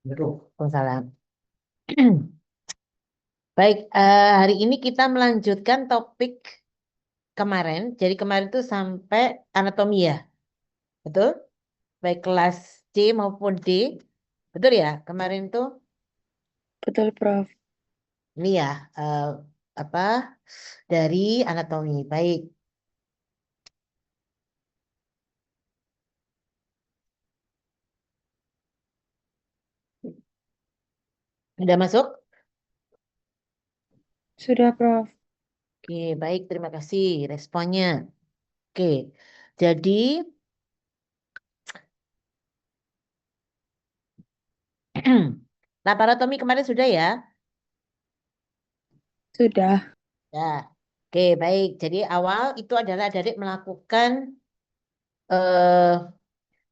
Waalaikumsalam. Baik, hari ini kita melanjutkan topik kemarin. Jadi kemarin itu sampai anatomi ya, betul? Baik kelas C maupun D, betul ya? Kemarin itu Betul, Prof. ini ya, eh, apa dari anatomi. Baik, sudah masuk? Sudah, Prof. Oke, baik, terima kasih responnya. Oke, jadi laparotomi kemarin sudah ya? Sudah. Ya. Oke, baik. Jadi awal itu adalah adik melakukan eh,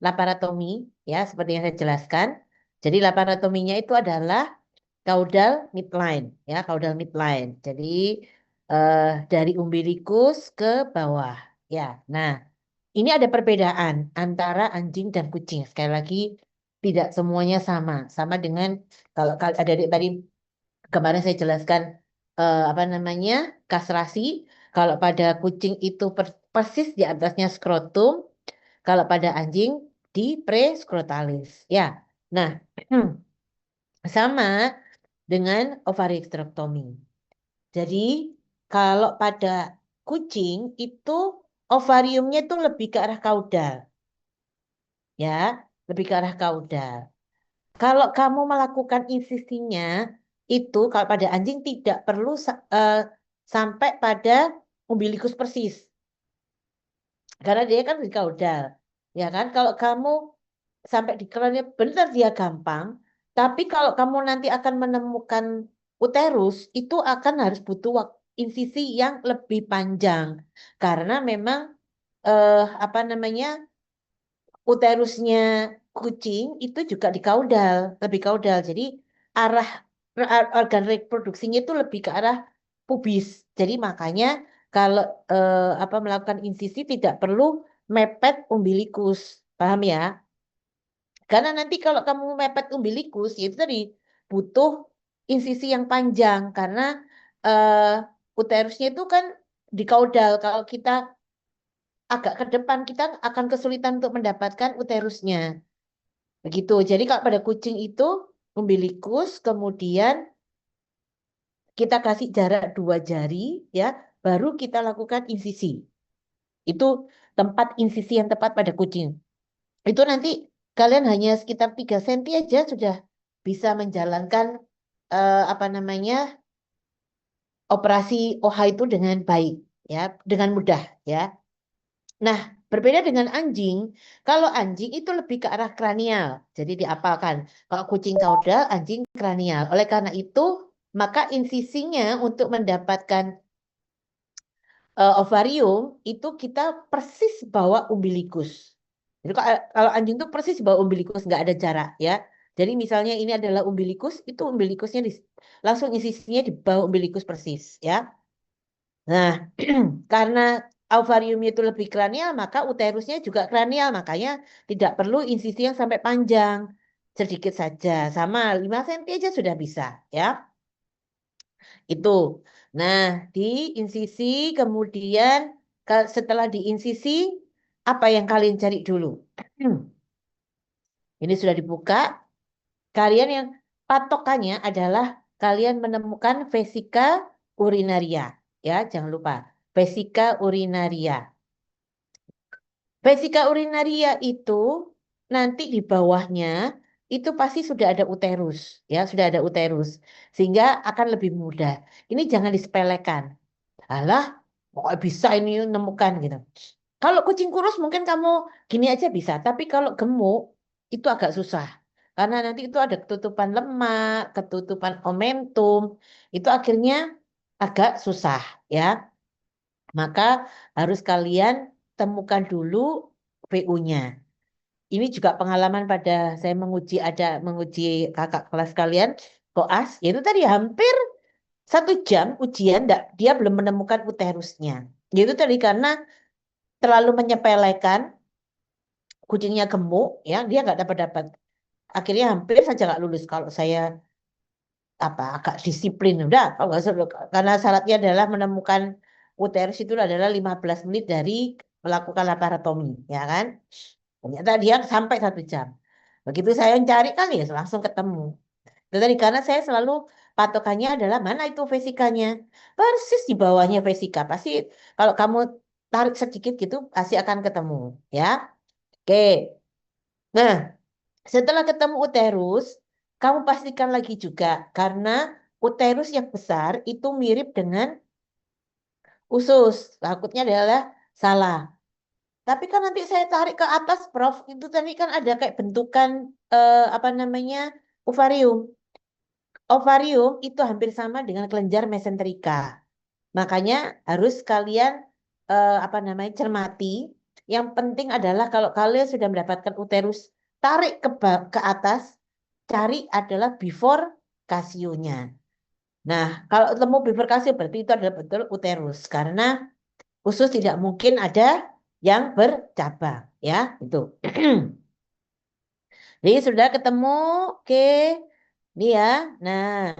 laparotomi, ya, seperti yang saya jelaskan. Jadi laparotominya itu adalah caudal midline, ya, caudal midline. Jadi eh, dari umbilikus ke bawah, ya. Nah, ini ada perbedaan antara anjing dan kucing. Sekali lagi, tidak semuanya sama. Sama dengan kalau adik tadi kemarin saya jelaskan apa namanya kastrasi. Kalau pada kucing itu persis di atasnya skrotum, kalau pada anjing di prescrotalis. Ya, nah sama dengan ovariectomy. Jadi kalau pada kucing itu ovariumnya itu lebih ke arah kaudal, ya, lebih ke arah kaudal. Kalau kamu melakukan insisinya itu kalau pada anjing tidak perlu sampai pada umbilikus persis. Karena dia kan di kaudal. Ya kan? Kalau kamu sampai di kerannya benar dia gampang. Tapi kalau kamu nanti akan menemukan uterus, itu akan harus butuh insisi yang lebih panjang. Karena memang apa namanya uterusnya kucing itu juga di kaudal, lebih kaudal. Jadi arah organ reproduksinya itu lebih ke arah pubis. Jadi makanya kalau apa melakukan insisi tidak perlu mepet umbilikus. Paham ya? Karena nanti kalau kamu mepet umbilikus ya itu tadi butuh insisi yang panjang karena uterusnya itu kan di kaudal. Kalau kita agak ke depan kita akan kesulitan untuk mendapatkan uterusnya. Begitu. Jadi kalau pada kucing itu umbilikus, kemudian kita kasih jarak 2 jari, ya, baru kita lakukan insisi. Itu tempat insisi yang tepat pada kucing. Itu nanti kalian hanya sekitar 3 senti aja sudah bisa menjalankan apa namanya operasi OH itu dengan baik, ya, dengan mudah, ya. Nah, berbeda dengan anjing, kalau anjing itu lebih ke arah kranial, jadi diapalkan. Kalau kucing kaudal, anjing kranial. Oleh karena itu, maka insisinya untuk mendapatkan ovarium itu kita persis bawa umbilikus. Jadi kalau anjing itu persis bawa umbilikus, nggak ada jarak ya. Jadi misalnya ini adalah umbilikus, itu umbilikusnya langsung insisinya di bawah umbilikus persis ya. Nah, karena ovariumnya itu lebih kranial, maka uterusnya juga kranial. Makanya tidak perlu insisi yang sampai panjang. Sedikit saja. Sama 5 cm aja sudah bisa. Ya, itu. Nah, di insisi kemudian setelah di insisi, apa yang kalian cari dulu? Ini sudah dibuka. Kalian yang patokannya adalah kalian menemukan vesika urinaria. Ya, jangan lupa. Vesika urinaria. Vesika urinaria itu nanti di bawahnya itu pasti sudah ada uterus, ya, sudah ada uterus. Sehingga akan lebih mudah. Ini jangan disepelekan. Alah, kok bisa ini nemukan gitu. Kalau kucing kurus mungkin kamu gini aja bisa, tapi kalau gemuk itu agak susah. Karena nanti itu ada ketutupan lemak, ketutupan omentum, itu akhirnya agak susah, ya. Maka harus kalian temukan dulu VU-nya. Ini juga pengalaman pada saya menguji kakak kelas kalian koas, yaitu tadi hampir 1 jam ujian, dia belum menemukan uterusnya. Yaitu tadi karena terlalu menyepelekan kucingnya gemuk, ya dia nggak dapat dapat. akhirnya hampir saja nggak lulus kalau saya agak disiplin. Udah, kalau nggak karena syaratnya adalah menemukan uterus itu adalah 15 menit dari melakukan laparotomi, ya kan? Ternyata dia sampai 1 jam. Begitu saya cari kan ya langsung ketemu. Itu tadi karena saya selalu patokannya adalah mana itu vesikanya. Persis di bawahnya vesika. Pasti kalau kamu tarik sedikit gitu pasti akan ketemu, ya. Oke. Nah, setelah ketemu uterus, kamu pastikan lagi juga karena uterus yang besar itu mirip dengan usus. Takutnya adalah salah. Tapi kan nanti saya tarik ke atas, Prof. Itu tadi kan ada kayak bentukan apa namanya ovarium. Ovarium itu hampir sama dengan kelenjar mesenterika. Makanya harus kalian apa namanya cermati. Yang penting adalah kalau kalian sudah mendapatkan uterus, tarik ke atas, cari adalah before kasionya. Nah, kalau temu before kasio berarti itu adalah betul uterus karena usus tidak mungkin ada yang bercabang, ya, itu. Jadi sudah ketemu, oke, ini ya. Nah,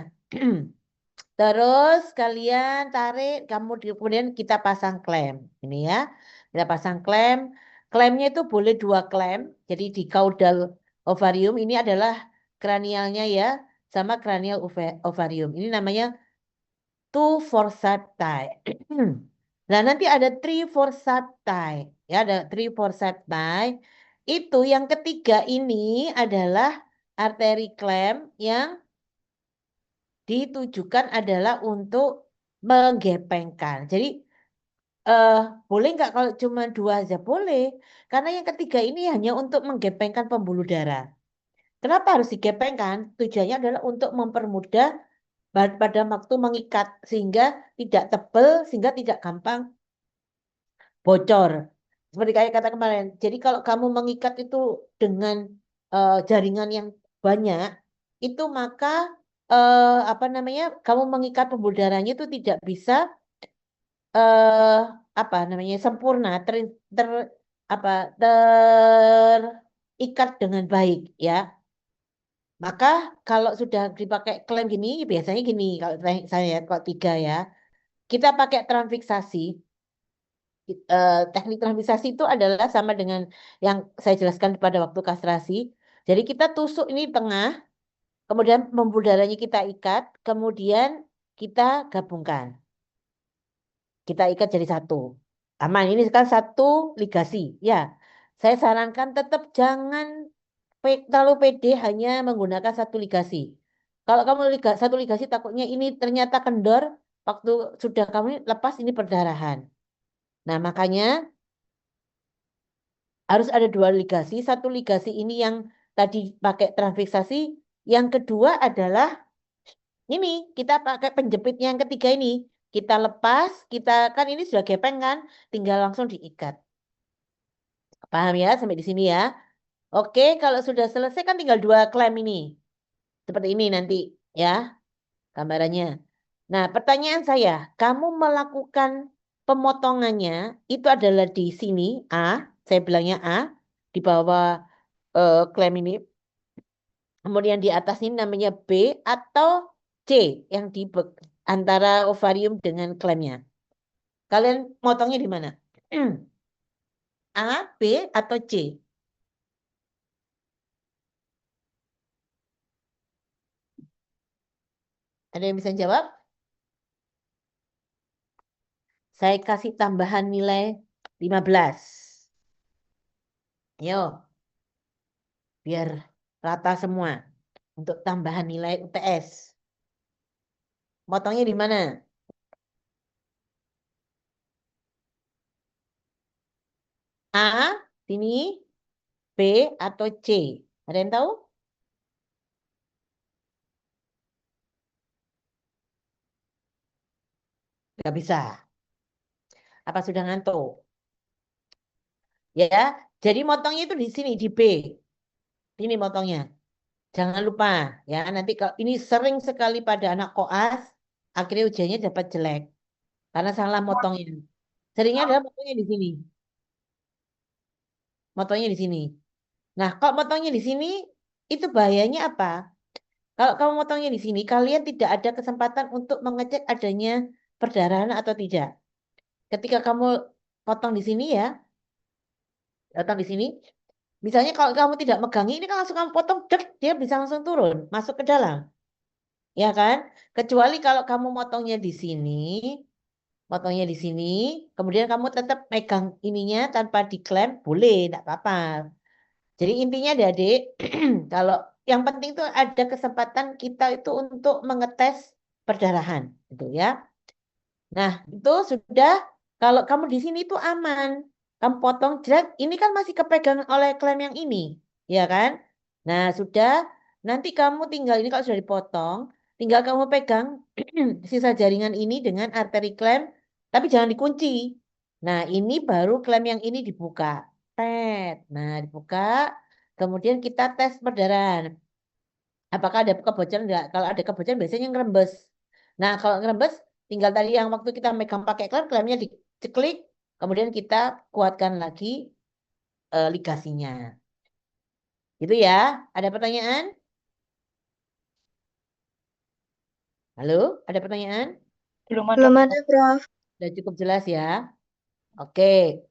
terus kalian tarik, kemudian kita pasang klem. Ini ya, kita pasang klem. Klemnya itu boleh 2 klem. Jadi di caudal ovarium ini adalah kranialnya ya, sama kranial ovarium. Ini namanya two forceps tie. Nah, nanti ada three forceps tie. Ya, ada three forceps tie. Itu yang ketiga ini adalah arteri klem yang ditujukan adalah untuk menggepengkan. Jadi eh, boleh nggak kalau cuma 2 aja? Boleh. Karena yang ketiga ini hanya untuk menggepengkan pembuluh darah. Kenapa harus digepengkan? Tujuannya adalah untuk mempermudah pada waktu mengikat sehingga tidak tebal, sehingga tidak gampang bocor. Seperti kayak kata kemarin. Jadi kalau kamu mengikat itu dengan jaringan yang banyak, itu maka apa namanya? Kamu mengikat pembuluh darahnya itu tidak bisa eh apa namanya? Sempurna, ter apa terikat dengan baik, ya. Maka kalau sudah dipakai klem gini, biasanya gini kalau saya kalau 3 ya, kita pakai transfiksasi. Teknik transfiksasi itu adalah sama dengan yang saya jelaskan pada waktu kastrasi. Jadi kita tusuk ini tengah, kemudian pembuluh darahnya kita ikat, kemudian kita gabungkan. Kita ikat jadi satu. Aman, ini kan satu ligasi. Ya, saya sarankan tetap jangan terlalu pede hanya menggunakan satu ligasi. Kalau kamu satu ligasi takutnya ini ternyata kendor, waktu sudah kamu lepas ini perdarahan. Nah, makanya harus ada 2 ligasi. Satu ligasi ini yang tadi pakai transfiksasi. Yang kedua adalah ini kita pakai penjepit yang ketiga ini. Kita lepas, kita kan ini sudah gepeng kan, tinggal langsung diikat. Paham ya sampai di sini ya? Oke, kalau sudah selesai kan tinggal 2 klem ini. Seperti ini nanti ya gambarannya. Nah, pertanyaan saya, kamu melakukan pemotongannya itu adalah di sini A, saya bilangnya A, di bawah klaim ini. Kemudian di atas ini namanya B atau C yang di antara ovarium dengan klemnya. Kalian motongnya di mana? A, B atau C? Ada yang bisa jawab? Saya kasih tambahan nilai 15. Yo, biar rata semua untuk tambahan nilai UTS. Motongnya di mana? A, sini, B atau C? Ada yang tahu? Gak bisa. Apa sudah ngantuk? Ya, jadi motongnya itu di sini, di B. Ini motongnya. Jangan lupa, ya. Nanti kalau ini sering sekali pada anak koas, akhirnya ujiannya dapat jelek. Karena salah motongnya. Seringnya adalah motongnya di sini. Motongnya di sini. Nah, kalau motongnya di sini, itu bahayanya apa? Kalau kamu motongnya di sini, kalian tidak ada kesempatan untuk mengecek adanya perdarahan atau tidak. Ketika kamu potong di sini ya, potong di sini, misalnya kalau kamu tidak megangi, ini kan langsung kamu potong, dek, dia bisa langsung turun, masuk ke dalam, ya kan? Kecuali kalau kamu motongnya di sini, kemudian kamu tetap megang ininya tanpa diklem, boleh, tidak apa-apa. Jadi intinya adik-adik, kalau yang penting itu ada kesempatan kita itu untuk mengetes perdarahan, gitu ya. Nah, itu sudah kalau kamu di sini itu aman. Kamu potong jerat, ini kan masih kepegang oleh klem yang ini, ya kan? Nah, sudah nanti kamu tinggal ini kalau sudah dipotong, tinggal kamu pegang sisa jaringan ini dengan arteri klem, tapi jangan dikunci. Nah, ini baru klem yang ini dibuka. Tet. Nah, dibuka, kemudian kita tes perdarahan. Apakah ada kebocoran enggak? Kalau ada kebocoran biasanya ngerembes. Nah, kalau ngerembes tinggal tadi yang waktu kita megang pakai klem, klemnya diceklik, kemudian kita kuatkan lagi ligasinya. Gitu ya. Ada pertanyaan? Halo, ada pertanyaan? Belum ada, Belum Prof. ada, Prof. Sudah cukup jelas ya? Oke.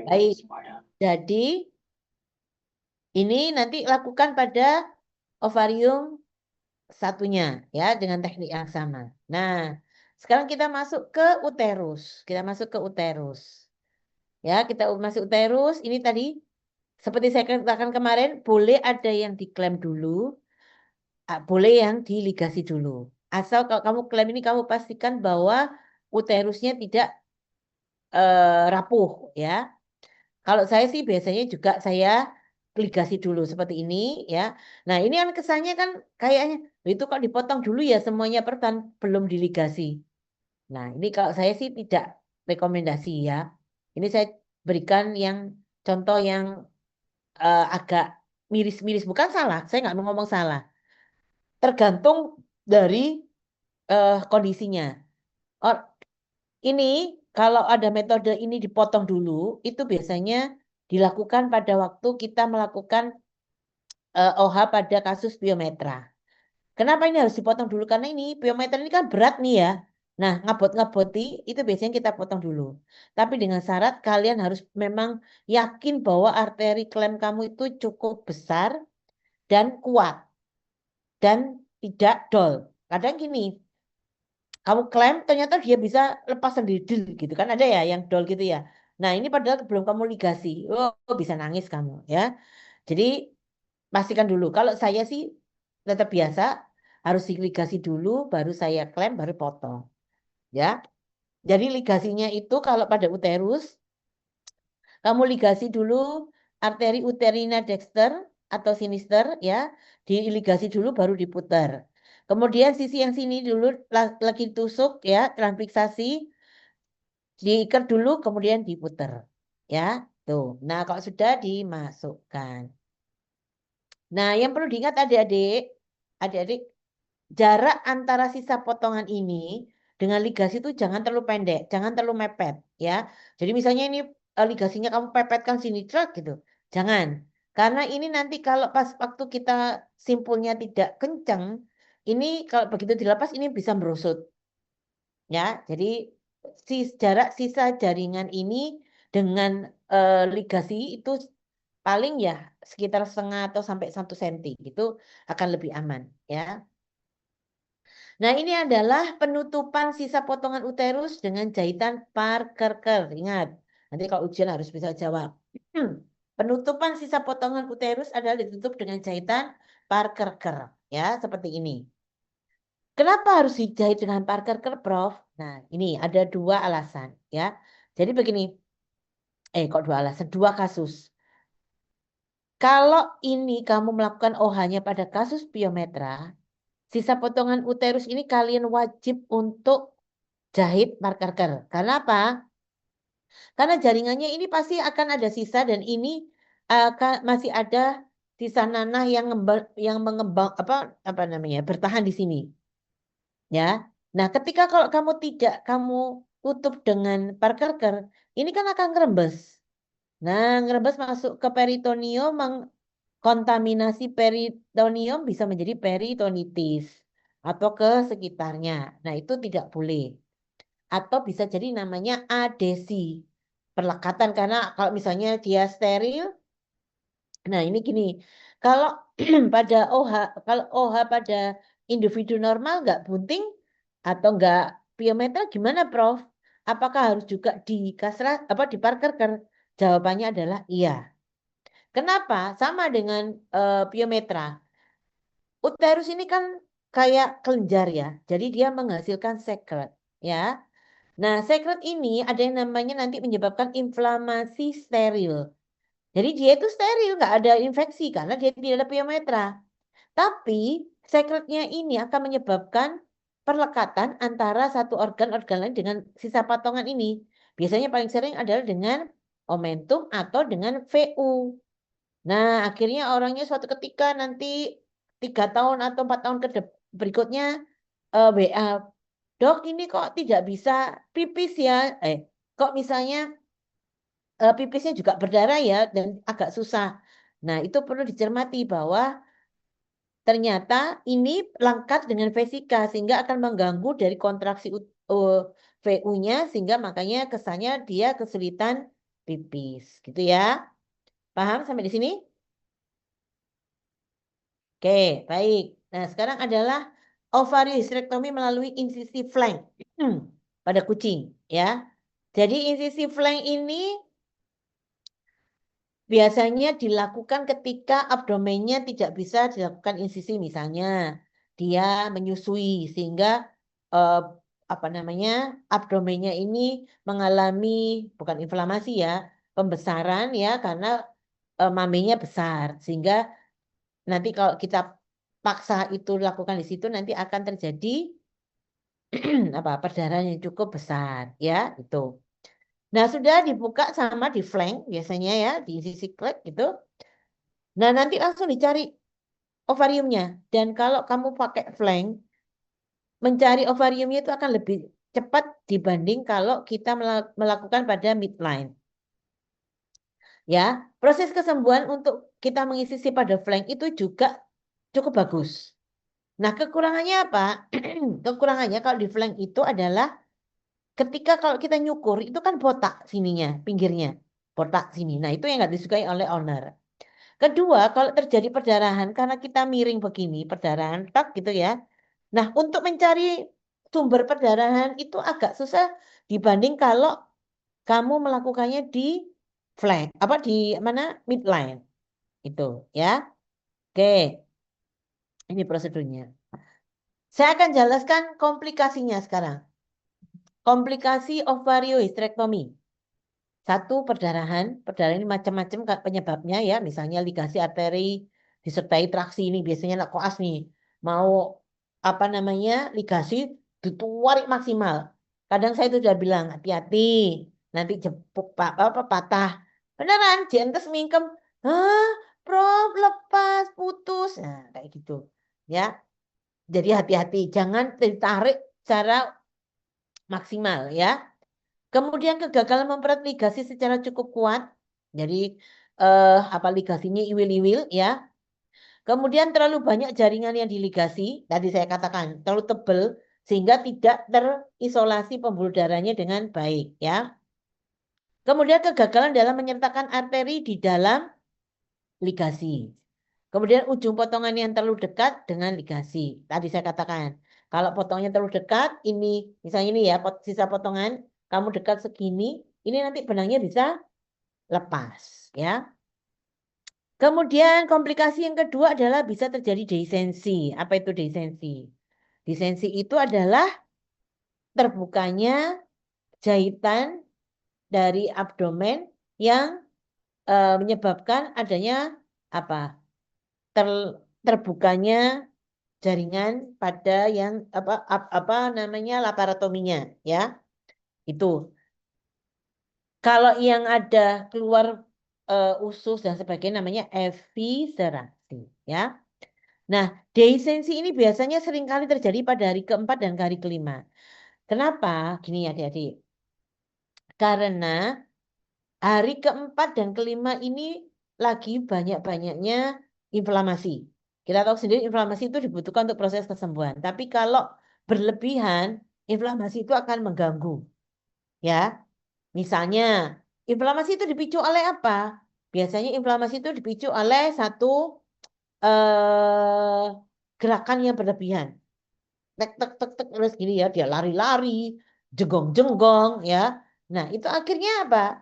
Baik. Jadi ini nanti lakukan pada ovarium satunya ya dengan teknik yang sama. Nah, sekarang kita masuk ke uterus. Kita masuk ke uterus. Ya, kita masuk uterus. Ini tadi seperti saya katakan kemarin, boleh ada yang diklaim dulu, boleh yang diligasi dulu. Asal kalau kamu klaim ini kamu pastikan bahwa uterusnya tidak rapuh ya. Kalau saya sih biasanya juga saya ligasi dulu seperti ini ya. Nah, ini kan kesannya kan kayaknya itu kok dipotong dulu ya semuanya pertan belum diligasi. Nah, ini kalau saya sih tidak rekomendasi ya. Ini saya berikan yang contoh yang agak miris-miris. Bukan salah, saya nggak mau ngomong salah. Tergantung dari kondisinya. Oh, ini kalau ada metode ini dipotong dulu, itu biasanya dilakukan pada waktu kita melakukan OH pada kasus biometra. Kenapa ini harus dipotong dulu? Karena ini biometer ini kan berat nih ya. Nah, ngabot-ngaboti itu biasanya kita potong dulu. Tapi dengan syarat kalian harus memang yakin bahwa arteri klem kamu itu cukup besar dan kuat dan tidak dol. Kadang gini, kamu klem ternyata dia bisa lepas sendiri del, gitu kan ada ya yang dol gitu ya. Nah, ini padahal belum kamu ligasi. Oh, bisa nangis kamu ya. Jadi pastikan dulu. Kalau saya sih tetap biasa harus ligasi dulu, baru saya klem, baru potong. Ya, jadi ligasinya itu kalau pada uterus, kamu ligasi dulu arteri uterina dexter atau sinister, ya, diligasi dulu baru diputar. Kemudian sisi yang sini dulu lagi tusuk, ya, transfiksasi, diikat dulu, kemudian diputar, ya, tuh. Nah, kalau sudah dimasukkan. Nah, yang perlu diingat adik-adik, jarak antara sisa potongan ini dengan ligasi itu jangan terlalu pendek, jangan terlalu mepet, ya. Jadi misalnya ini ligasinya kamu pepetkan sini truk gitu, jangan. Karena ini nanti kalau pas waktu kita simpulnya tidak kencang, ini kalau begitu dilepas ini bisa merosot, ya. Jadi jarak sisa jaringan ini dengan ligasi itu paling ya sekitar setengah atau sampai 1 senti gitu akan lebih aman ya. Nah, ini adalah penutupan sisa potongan uterus dengan jahitan Parker. Ingat, nanti kalau ujian harus bisa jawab. Penutupan sisa potongan uterus adalah ditutup dengan jahitan Parker, ya, seperti ini. Kenapa harus dijahit dengan Parker, Prof? Nah, ini ada 2 alasan, ya. Jadi begini, kok 2 alasan? 2 kasus. Kalau ini kamu melakukan OH-nya pada kasus biometra, sisa potongan uterus ini kalian wajib untuk jahit marker. Karena apa? Karena jaringannya ini pasti akan ada sisa dan ini masih ada sisa nanah yang mengembang apa namanya bertahan di sini, ya. Nah, ketika kalau kamu tutup dengan marker, ini kan akan ngerembes. Nah, ngerembes masuk ke peritoneum kontaminasi peritoneum bisa menjadi peritonitis atau ke sekitarnya. Nah, itu tidak boleh. Atau bisa jadi namanya adesi, perlekatan karena kalau misalnya dia steril, nah ini gini, kalau pada OH, kalau OH pada individu normal nggak bunting atau nggak piometra gimana, Prof? Apakah harus juga di kasrah apa di Parker? Jawabannya adalah iya. Kenapa? Sama dengan piometra. Uterus ini kan kayak kelenjar ya. Jadi dia menghasilkan sekret ya. Nah, sekret ini ada yang namanya nanti menyebabkan inflamasi steril. Jadi dia itu steril, nggak ada infeksi karena dia tidak ada piometra. Tapi sekretnya ini akan menyebabkan perlekatan antara satu organ-organ lain dengan sisa potongan ini. Biasanya paling sering adalah dengan omentum atau dengan VU. Nah, akhirnya orangnya suatu ketika nanti 3 tahun atau 4 tahun berikutnya WA, dok ini kok tidak bisa pipis ya? Kok misalnya pipisnya juga berdarah ya dan agak susah. Nah, itu perlu dicermati bahwa ternyata ini lengkap dengan vesika sehingga akan mengganggu dari kontraksi VU-nya sehingga makanya kesannya dia kesulitan pipis, gitu ya. Paham sampai di sini? Oke, baik. Nah, sekarang adalah ovariohysterektomi melalui insisi flank pada kucing, ya. Jadi insisi flank ini biasanya dilakukan ketika abdomennya tidak bisa dilakukan insisi, misalnya dia menyusui sehingga eh, apa namanya abdomennya ini mengalami bukan inflamasi ya, pembesaran ya karena mamenya besar sehingga nanti kalau kita paksa itu lakukan di situ nanti akan terjadi apa perdarahan yang cukup besar ya itu. Nah, sudah dibuka sama di flank biasanya ya di sisi crack gitu. Nah, nanti langsung dicari ovariumnya. Dan kalau kamu pakai flank, mencari ovariumnya itu akan lebih cepat dibanding kalau kita melakukan pada midline. Ya, proses kesembuhan untuk kita mengisi pada flank itu juga cukup bagus. Nah, kekurangannya apa? Kekurangannya kalau di flank itu adalah ketika kalau kita nyukur itu kan botak sininya, pinggirnya. Botak sini. Nah, itu yang nggak disukai oleh owner. Kedua, kalau terjadi perdarahan karena kita miring begini, perdarahan tak gitu ya. Nah, untuk mencari sumber perdarahan itu agak susah dibanding kalau kamu melakukannya di flank, apa di mana midline. Itu ya. Oke, ini prosedurnya. Saya akan jelaskan komplikasinya sekarang. Komplikasi ovariohysterektomi. Satu, perdarahan ini macam-macam penyebabnya ya, misalnya ligasi arteri disertai traksi ini biasanya nak koas nih, mau apa namanya ligasi ditarik maksimal. Kadang saya itu sudah bilang hati-hati, nanti jepuk apa patah. Beneran, jentes mingkem, hah, Prof lepas putus, nah kayak gitu, ya. Jadi hati-hati, jangan ditarik secara maksimal ya. Kemudian kegagalan memperoleh ligasi secara cukup kuat. Jadi apa ligasinya iwil-iwil ya. Kemudian terlalu banyak jaringan yang diligasi, tadi saya katakan terlalu tebal sehingga tidak terisolasi pembuluh darahnya dengan baik ya. Kemudian kegagalan dalam menyertakan arteri di dalam ligasi. Kemudian ujung potongan yang terlalu dekat dengan ligasi. Tadi saya katakan, kalau potongnya terlalu dekat, ini misalnya ini ya, sisa potongan, kamu dekat segini, ini nanti benangnya bisa lepas. Ya. Kemudian komplikasi yang kedua adalah bisa terjadi desensi. Apa itu desensi? Desensi itu adalah terbukanya jahitan dari abdomen yang menyebabkan adanya apa? Ter, terbukanya jaringan pada yang apa namanya laparotominya ya itu kalau yang ada keluar usus dan sebagainya namanya eviscerasi ya. Nah, dehiscensi ini biasanya seringkali terjadi pada hari keempat dan hari kelima. Kenapa? Gini ya adik-adik, karena hari keempat dan kelima ini lagi banyak-banyaknya inflamasi. Kita tahu sendiri inflamasi itu dibutuhkan untuk proses kesembuhan. Tapi kalau berlebihan, inflamasi itu akan mengganggu. Ya, misalnya inflamasi itu dipicu oleh apa? Biasanya inflamasi itu dipicu oleh satu eh, gerakan yang berlebihan. Tek tek tek tek terus gini ya, dia lari-lari, jenggong-jenggong ya. Nah, itu akhirnya apa?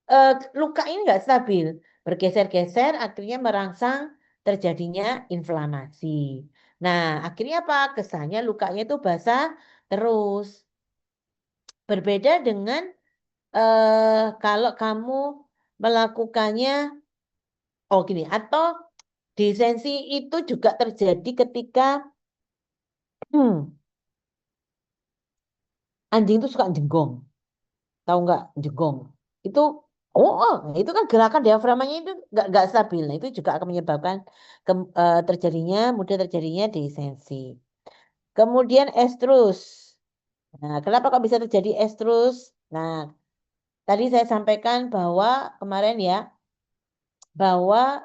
eh, Luka ini nggak stabil, bergeser-geser akhirnya merangsang terjadinya inflamasi. Nah, akhirnya apa? Kesannya lukanya itu basah terus. Berbeda dengan kalau kamu melakukannya, oh gini, atau disensi itu juga terjadi ketika anjing itu suka jenggong, tahu nggak jenggong? Itu itu kan gerakan diaframanya itu nggak stabil. Nah, itu juga akan menyebabkan terjadinya mudah terjadinya disensi. Kemudian estrus. Nah, kenapa kok bisa terjadi estrus? Nah, tadi saya sampaikan bahwa kemarin ya bahwa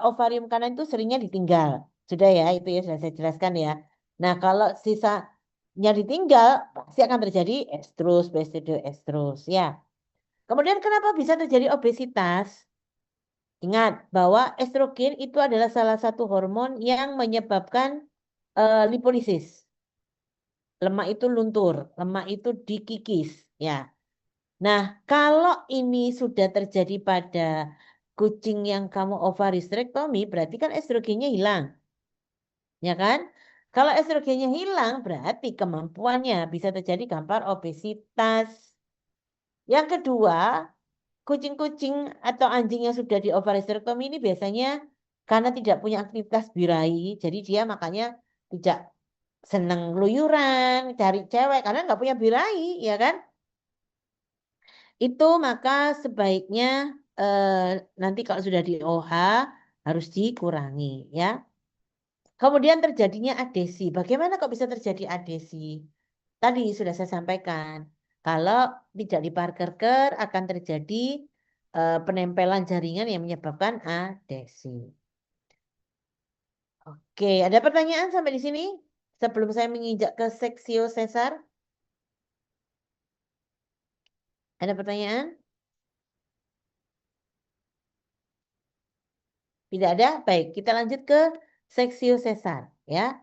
ovarium kanan itu seringnya ditinggal. Sudah ya, itu ya sudah saya jelaskan ya. Nah, kalau sisanya ditinggal pasti akan terjadi estrus, estrus ya. Kemudian kenapa bisa terjadi obesitas? Ingat bahwa estrogen itu adalah salah satu hormon yang menyebabkan lipolisis. Lemak itu luntur, lemak itu dikikis, ya. Nah, kalau ini sudah terjadi pada kucing yang kamu ovarysterektomi, berarti kan estrogennya hilang, ya kan? Kalau estrogennya hilang, berarti kemampuannya bisa terjadi gampang obesitas. Yang kedua, kucing-kucing atau anjing yang sudah di ovarysterektomi ini biasanya karena tidak punya aktivitas birahi, jadi dia makanya tidak seneng luyuran, cari cewek karena nggak punya birahi, ya kan? Itu maka sebaiknya eh, nanti kalau sudah di OH harus dikurangi, ya. Kemudian terjadinya adesi. Bagaimana kok bisa terjadi adesi? Tadi sudah saya sampaikan, kalau tidak diparker akan terjadi penempelan jaringan yang menyebabkan adesi. Oke, ada pertanyaan sampai di sini? Sebelum saya menginjak ke seksio sesar, ada pertanyaan? Tidak ada? Baik, kita lanjut ke seksio sesar, ya.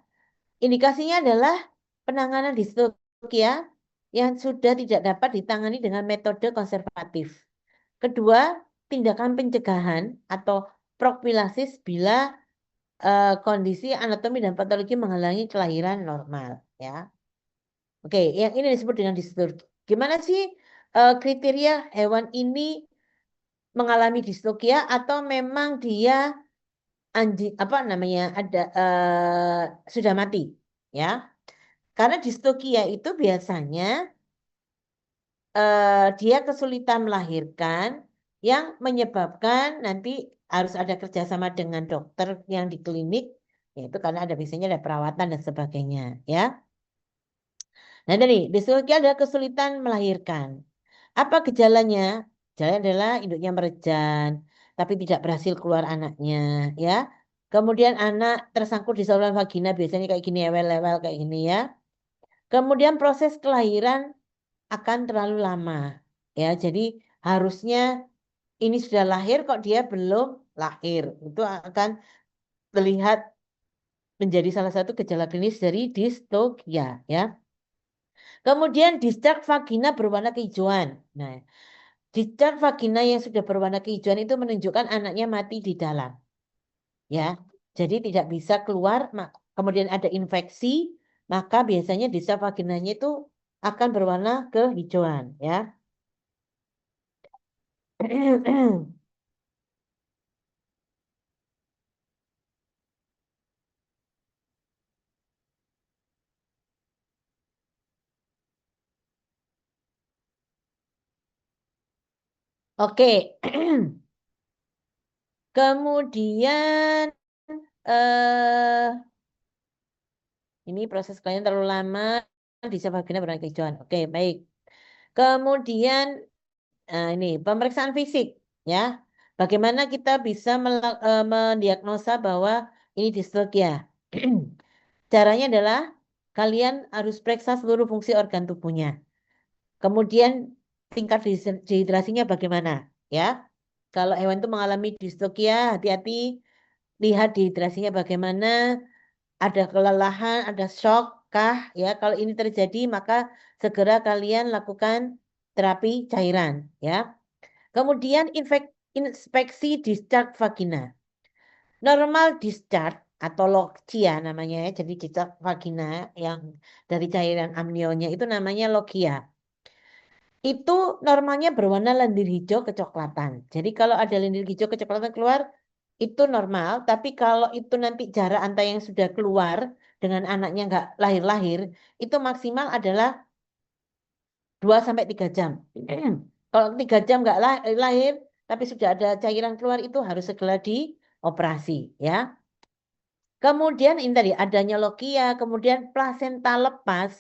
Indikasinya adalah penanganan distokia yang sudah tidak dapat ditangani dengan metode konservatif. Kedua, tindakan pencegahan atau profilasis bila kondisi anatomi dan patologi menghalangi kelahiran normal, ya. Oke, yang ini disebut dengan distokia. Gimana sih kriteria hewan ini mengalami distokia atau memang dia anjing apa namanya ada sudah mati, ya? Karena distokia itu biasanya dia kesulitan melahirkan yang menyebabkan nanti harus ada kerjasama dengan dokter yang di klinik, yaitu karena ada biasanya ada perawatan dan sebagainya, ya. Nah, dari distokia adalah kesulitan melahirkan. Apa gejalanya? Gejalanya adalah induknya merejan, tapi tidak berhasil keluar anaknya, ya. Kemudian anak tersangkut di saluran vagina, biasanya kayak gini, ewel-ewel kayak gini ya. Kemudian proses kelahiran akan terlalu lama. Ya, jadi harusnya ini sudah lahir kok dia belum lahir. Itu akan terlihat menjadi salah satu gejala klinis dari distokia, ya. Kemudian discharge vagina berwarna kehijauan. Nah, discharge vagina yang sudah berwarna kehijauan itu menunjukkan anaknya mati di dalam, ya. Jadi tidak bisa keluar, kemudian ada infeksi, maka biasanya discharge vaginanya itu akan berwarna kehijauan, ya. Oke. Kemudian eh ini proses kalian terlalu lama di vagina berwarna kehijauan. Oke, baik. Kemudian ini pemeriksaan fisik, ya. Bagaimana kita bisa mendiagnosa bahwa ini distrokia? Caranya adalah kalian harus periksa seluruh fungsi organ tubuhnya. Kemudian tingkat dehidrasinya bagaimana? Ya, kalau hewan itu mengalami distrokia, hati-hati lihat dehidrasinya bagaimana. Ada kelelahan, ada shock kah? Ya, kalau ini terjadi maka segera kalian lakukan terapi cairan. Ya, kemudian inspeksi discharge vagina. Normal discharge atau logia namanya ya. Jadi discharge vagina yang dari cairan amnionya itu namanya logia. Itu normalnya berwarna lendir hijau kecoklatan. Jadi kalau ada lendir hijau kecoklatan keluar itu normal. Tapi kalau itu nanti jarak antara yang sudah keluar dengan anaknya nggak lahir-lahir itu maksimal adalah 2 sampai 3 jam. Kalau 3 jam nggak lahir tapi sudah ada cairan keluar itu harus segera dioperasi ya. Kemudian ini tadi adanya logia, kemudian plasenta lepas.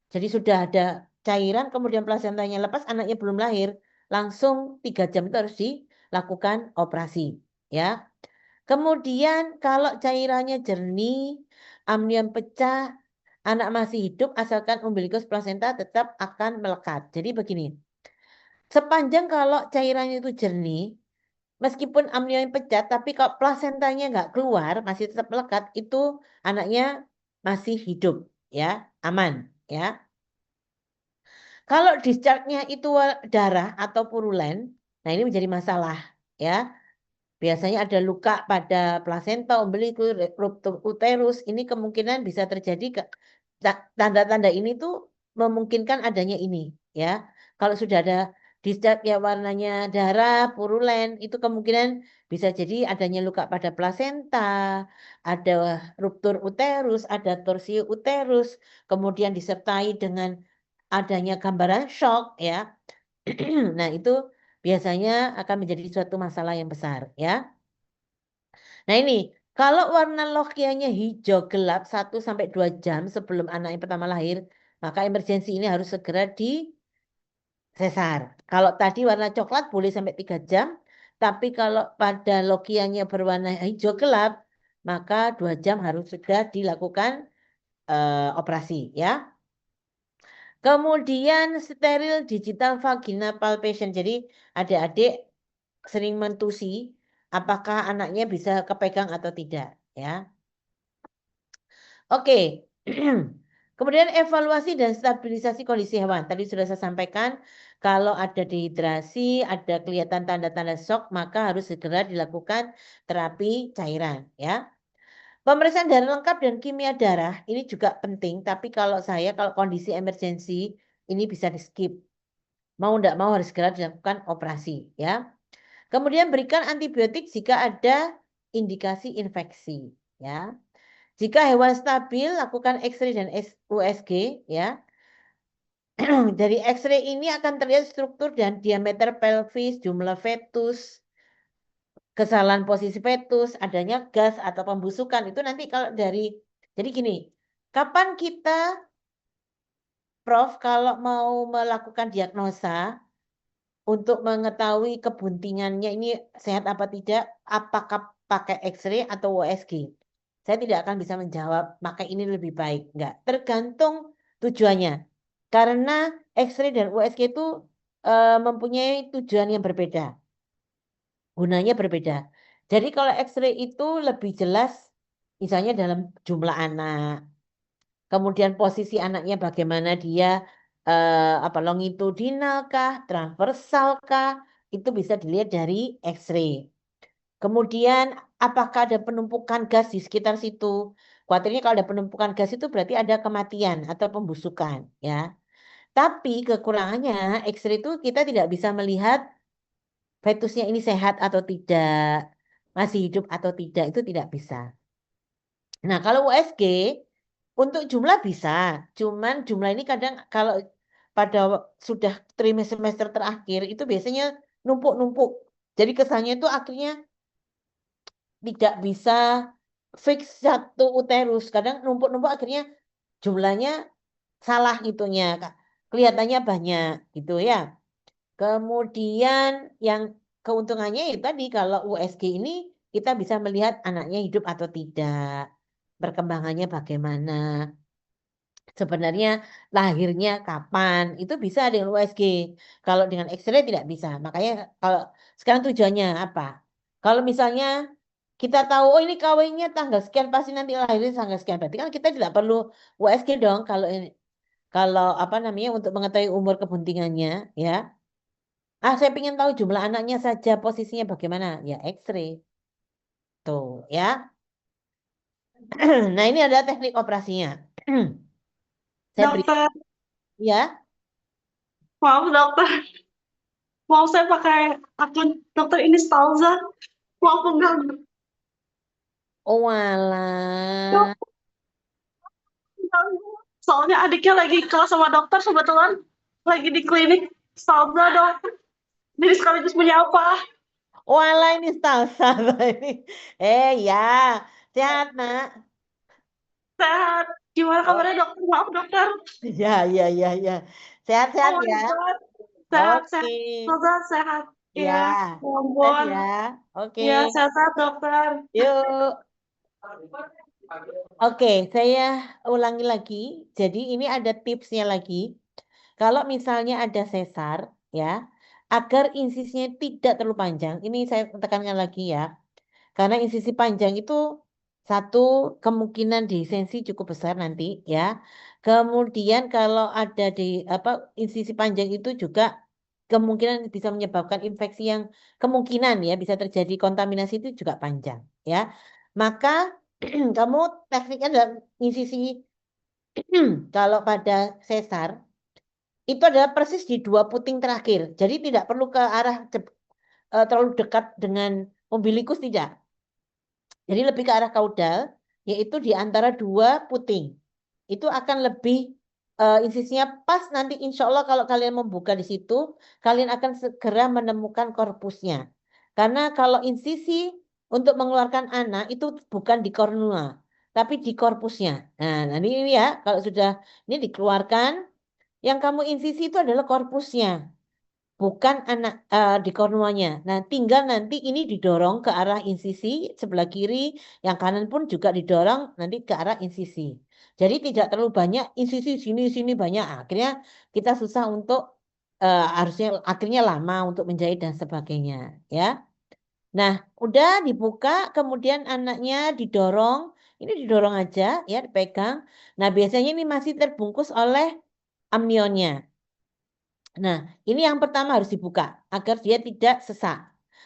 Jadi sudah ada cairan, kemudian plasentanya lepas, anaknya belum lahir, langsung 3 jam itu harus dilakukan operasi. Ya. Kemudian kalau cairannya jernih, amnion pecah, anak masih hidup, asalkan umbilikus plasenta tetap akan melekat. Jadi begini, sepanjang kalau cairannya itu jernih, meskipun amnion pecah, tapi kalau plasentanya nggak keluar, masih tetap melekat, itu anaknya masih hidup, ya, aman, ya. Kalau discharge-nya itu darah atau purulen, nah ini menjadi masalah, ya. Biasanya ada luka pada plasenta, umbilikus, ruptur uterus. Ini kemungkinan bisa terjadi tanda-tanda ini tuh memungkinkan adanya ini, ya. Kalau sudah ada discharge ya warnanya darah, purulen, itu kemungkinan bisa jadi adanya luka pada plasenta, ada ruptur uterus, ada torsi uterus, kemudian disertai dengan adanya gambaran shock, ya. Nah, itu biasanya akan menjadi suatu masalah yang besar, ya. Nah, ini kalau warna lokianya hijau gelap 1 sampai 2 jam sebelum anak yang pertama lahir, maka emergensi ini harus segera disesar. Kalau tadi warna coklat boleh sampai 3 jam, tapi kalau pada lokianya berwarna hijau gelap, maka 2 jam harus sudah dilakukan operasi, ya. Kemudian steril digital vagina palpation. Jadi adik-adik sering mentusi apakah anaknya bisa kepegang atau tidak, ya. Oke. Kemudian evaluasi dan stabilisasi kondisi hewan. Tadi sudah saya sampaikan kalau ada dehidrasi, ada kelihatan tanda-tanda shock, maka harus segera dilakukan terapi cairan, ya. Pemeriksaan darah lengkap dan kimia darah ini juga penting, tapi kalau kalau kondisi emergensi ini bisa di skip. Mau tidak mau harus segera dilakukan operasi, ya. Kemudian berikan antibiotik jika ada indikasi infeksi, ya. Jika hewan stabil, lakukan X-ray dan USG, ya. Dari X-ray ini akan terlihat struktur dan diameter pelvis, jumlah fetus, kesalahan posisi fetus, adanya gas atau pembusukan. Itu nanti kalau jadi gini, kapan kita, Prof, kalau mau melakukan diagnosa, untuk mengetahui kebuntingannya ini sehat apa tidak, apakah pakai X-ray atau USG? Saya tidak akan bisa menjawab, maka ini lebih baik. Enggak, tergantung tujuannya. Karena X-ray dan USG itu mempunyai tujuan yang berbeda. Gunanya berbeda. Jadi kalau X-ray itu lebih jelas, misalnya dalam jumlah anak, kemudian posisi anaknya bagaimana dia longitudinal kah, transversal kah, itu bisa dilihat dari X-ray. Kemudian apakah ada penumpukan gas di sekitar situ? Khawatirnya kalau ada penumpukan gas itu berarti ada kematian atau pembusukan, ya. Tapi kekurangannya X-ray itu kita tidak bisa melihat fetusnya ini sehat atau tidak, masih hidup atau tidak, itu tidak bisa. Nah, kalau USG untuk jumlah bisa, cuman jumlah ini kadang kalau pada sudah trimester terakhir itu biasanya numpuk-numpuk. Jadi kesannya itu akhirnya tidak bisa fix satu uterus. Kadang numpuk-numpuk akhirnya jumlahnya salah itunya, Kak. Kelihatannya banyak gitu ya. Kemudian yang keuntungannya itu tadi kalau USG ini kita bisa melihat anaknya hidup atau tidak, perkembangannya bagaimana, sebenarnya lahirnya kapan, itu bisa dengan USG. Kalau dengan X-ray tidak bisa. Makanya kalau sekarang tujuannya apa? Kalau misalnya kita tahu, oh ini kawinnya tanggal sekian, pasti nanti lahirnya tanggal sekian. Berarti kan kita tidak perlu USG dong kalau ini, kalau apa namanya untuk mengetahui umur kebuntingannya, ya. Ah, saya ingin tahu jumlah anaknya saja, posisinya bagaimana? Ya, X-ray. Tuh, ya. Nah, ini adalah teknik operasinya. Saya beri, Dokter, ya. maaf dokter, mau saya pakai akun dokter ini Stalza, mau mengganggu. Oh, alah. Dokter, soalnya adiknya lagi kelas sama dokter kebetulan lagi di klinik Stalza dokter. Jadi sekaligus menyapa. Oh, alah ini salsa ini. Ya. Sehat, Nak. Sehat. Gimana Oh, kabarnya dokter? Maaf dokter. ya, ya, ya, ya. Oh Sehat-sehat my ya. God. Sehat, Oke. sehat. Stalza sehat. Ya. Iya, ya Sehat ampun. ya. Oke. Iya, sehat dokter. Yuk. Oke, saya ulangi lagi. Jadi ini ada tipsnya lagi. Kalau misalnya ada sesar, ya, agar insisinya tidak terlalu panjang. Ini saya tekankan lagi ya. Karena insisi panjang itu satu kemungkinan disensi cukup besar nanti ya. Kemudian kalau ada di apa insisi panjang itu juga kemungkinan bisa menyebabkan infeksi yang kemungkinan ya bisa terjadi kontaminasi itu juga panjang ya. Maka kamu tekniknya adalah insisi kalau pada sesar itu adalah persis di dua puting terakhir. Jadi tidak perlu ke arah terlalu dekat dengan umbilikus tidak. Jadi lebih ke arah kaudal, yaitu di antara dua puting. Itu akan lebih insisinya pas nanti insya Allah kalau kalian membuka di situ, kalian akan segera menemukan korpusnya. Karena kalau insisi untuk mengeluarkan anak itu bukan di kornua, tapi di korpusnya. Nah, nanti ini ya, kalau sudah ini dikeluarkan, yang kamu insisi itu adalah korpusnya bukan anak di kornuanya. Nah, tinggal nanti ini didorong ke arah insisi sebelah kiri, yang kanan pun juga didorong nanti ke arah insisi. Jadi tidak terlalu banyak insisi sini sini banyak. Akhirnya kita susah untuk harusnya akhirnya lama untuk menjahit dan sebagainya, ya. Nah, udah dibuka, kemudian anaknya didorong. Ini didorong aja, ya, dipegang. Nah, biasanya ini masih terbungkus oleh amnionnya. Nah, ini yang pertama harus dibuka agar dia tidak sesak.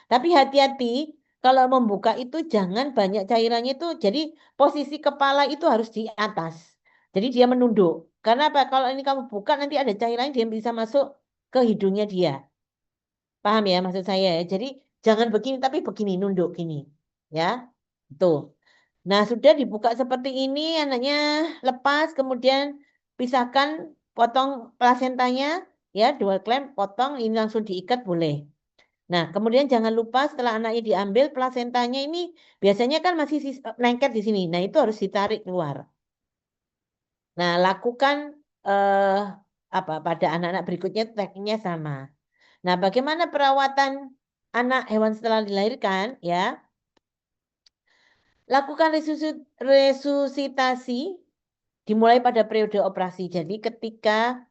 Tapi hati-hati kalau membuka itu jangan banyak cairannya itu. Jadi posisi kepala itu harus di atas. Jadi dia menunduk. Karena apa? Kalau ini kamu buka nanti ada cairan dia bisa masuk ke hidungnya dia. Paham ya maksud saya ya? Jadi jangan begini tapi begini nunduk gini. Ya. Tuh. Nah, sudah dibuka seperti ini, anaknya lepas, kemudian pisahkan, potong plasentanya, ya, dual clamp, potong, ini langsung diikat boleh. Nah, kemudian jangan lupa setelah anaknya diambil, plasentanya ini biasanya kan masih lengket di sini. Nah, itu harus ditarik keluar. Nah, lakukan eh, apa pada anak-anak berikutnya tekniknya sama. Nah, bagaimana perawatan anak hewan setelah dilahirkan, ya? Lakukan resusitasi dimulai pada periode operasi. Jadi ketika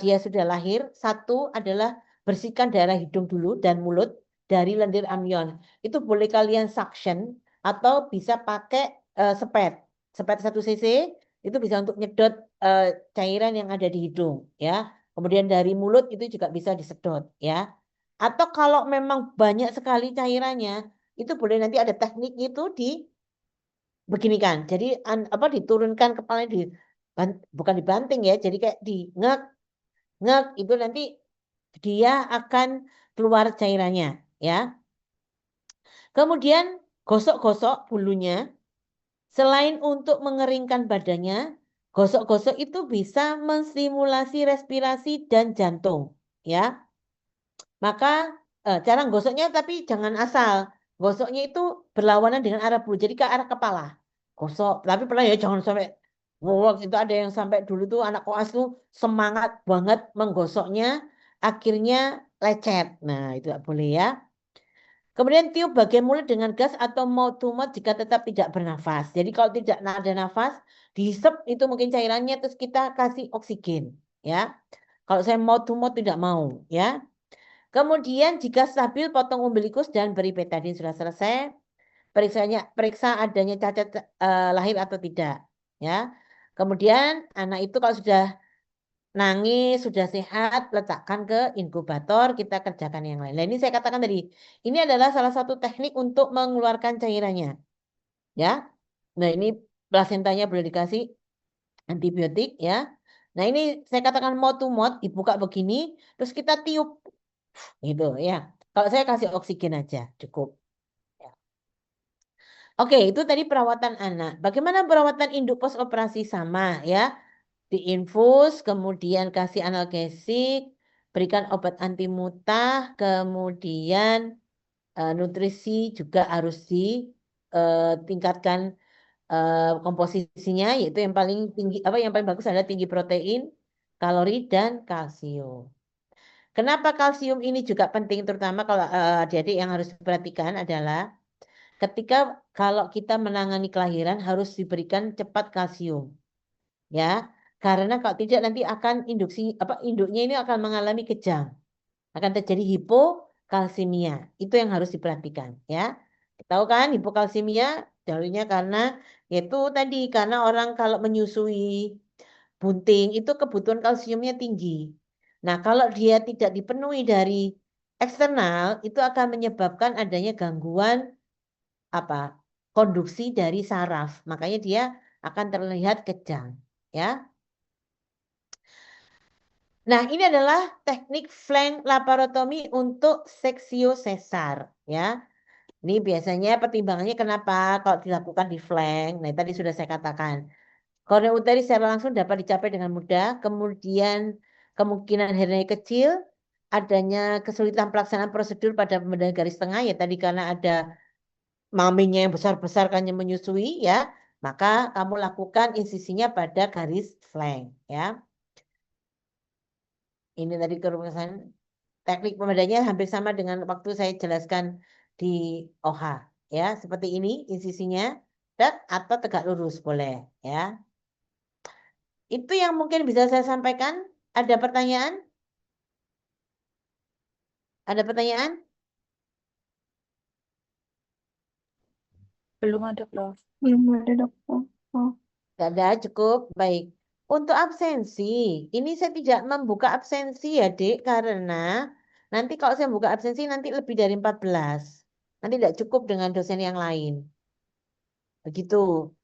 dia sudah lahir, satu adalah bersihkan daerah hidung dulu dan mulut dari lendir amnion. Itu boleh kalian suction atau bisa pakai sepet. Sepet 1 cc itu bisa untuk nyedot eh, cairan yang ada di hidung, ya. Kemudian dari mulut itu juga bisa disedot, ya. Atau kalau memang banyak sekali cairannya, itu boleh nanti ada teknik itu di begini kan. Jadi apa diturunkan kepalanya di bukan dibanting ya. Jadi kayak di ngek ngek itu nanti dia akan keluar cairannya ya. Kemudian gosok-gosok bulunya. Selain untuk mengeringkan badannya, gosok-gosok itu bisa menstimulasi respirasi dan jantung ya. Maka cara gosoknya tapi jangan asal. Gosoknya itu berlawanan dengan arah bulu. Jadi ke arah kepala. Gosok. Tapi pernah ya jangan sampai wow, itu ada yang sampai dulu tuh anak koas tuh semangat banget menggosoknya. Akhirnya lecet. Nah itu tidak boleh ya. Kemudian tiup bagian mulut dengan gas atau mouth to mouth jika tetap tidak bernafas. Jadi kalau tidak ada nafas, dihisap itu mungkin cairannya terus kita kasih oksigen, ya. Kalau saya mouth to mouth tidak mau, ya. Kemudian jika stabil potong umbilikus dan beri betadine. Sudah selesai. Periksa adanya cacat lahir atau tidak, ya. Kemudian anak itu kalau sudah nangis, sudah sehat, letakkan ke inkubator, kita kerjakan yang lain. Nah, ini saya katakan tadi, ini adalah salah satu teknik untuk mengeluarkan cairannya. Ya. Nah, ini plasentanya boleh dikasih antibiotik, ya. Nah, ini saya katakan mouth to mouth, dibuka begini, terus kita tiup. Gitu, ya. Kalau saya kasih oksigen aja, cukup. Ya. Oke, itu tadi perawatan anak. Bagaimana perawatan induk pos operasi? Sama, ya. Diinfus, kemudian kasih analgesik, berikan obat anti mutah, kemudian nutrisi juga harus ditingkatkan komposisinya, yaitu yang paling tinggi yang paling bagus adalah tinggi protein, kalori dan kalsium. Kenapa kalsium ini juga penting, terutama kalau adik-adik yang harus diperhatikan adalah ketika kalau kita menangani kelahiran harus diberikan cepat kalsium, ya. Karena kalau tidak nanti akan induknya ini akan mengalami kejang. Akan terjadi hipokalsemia. Itu yang harus diperhatikan, ya. Tahu kan hipokalsemia dahulunya karena yaitu tadi karena orang kalau menyusui bunting itu kebutuhan kalsiumnya tinggi. Nah, kalau dia tidak dipenuhi dari eksternal itu akan menyebabkan adanya gangguan konduksi dari saraf. Makanya dia akan terlihat kejang, ya. Nah, ini adalah teknik flank laparotomi untuk seksio sesar, ya. Ini biasanya pertimbangannya kenapa kalau dilakukan di flank. Nah, tadi sudah saya katakan. Kornea uteri secara langsung dapat dicapai dengan mudah, kemudian kemungkinan hernia kecil, adanya kesulitan pelaksanaan prosedur pada pembedahan garis tengah, ya tadi karena ada maminya yang besar-besar kan yang menyusui, ya, maka kamu lakukan insisinya pada garis flank, ya. Ini tadi kerumusan teknik pembedanya hampir sama dengan waktu saya jelaskan di OHA, ya, seperti ini insisinya, dan atau tegak lurus boleh, ya. Itu yang mungkin bisa saya sampaikan. Ada pertanyaan? Ada pertanyaan? Belum ada, Prof. Belum ada dokter. Oh. Tidak ada, cukup. Baik. Untuk absensi, ini saya tidak membuka absensi ya, Dek, karena nanti kalau saya buka absensi nanti lebih dari 14. Nanti tidak cukup dengan dosen yang lain. Begitu.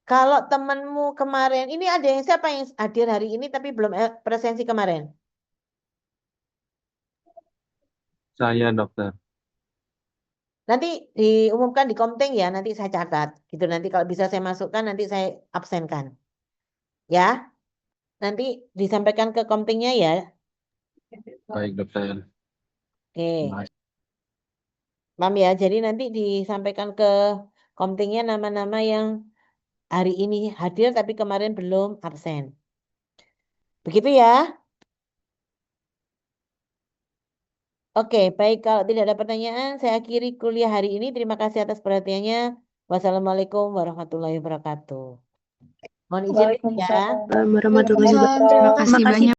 Kalau temanmu kemarin, ini ada yang siapa yang hadir hari ini tapi belum presensi kemarin? Saya dokter. Nanti diumumkan di Komting ya, nanti saya catat. Gitu nanti kalau bisa saya masukkan nanti saya absenkan. Ya. Nanti disampaikan ke Komtingnya ya. Baik dokter. Oke. Paham ya. Jadi nanti disampaikan ke Komtingnya nama-nama yang hari ini hadir tapi kemarin belum absen. Begitu ya. Oke, baik. Kalau tidak ada pertanyaan, saya akhiri kuliah hari ini. Terima kasih atas perhatiannya. Wassalamualaikum warahmatullahi wabarakatuh. Mohon izin ya. Waalaikumsalam. Warahmatullahi wabarakatuh. Terima kasih Terima kasih banyak.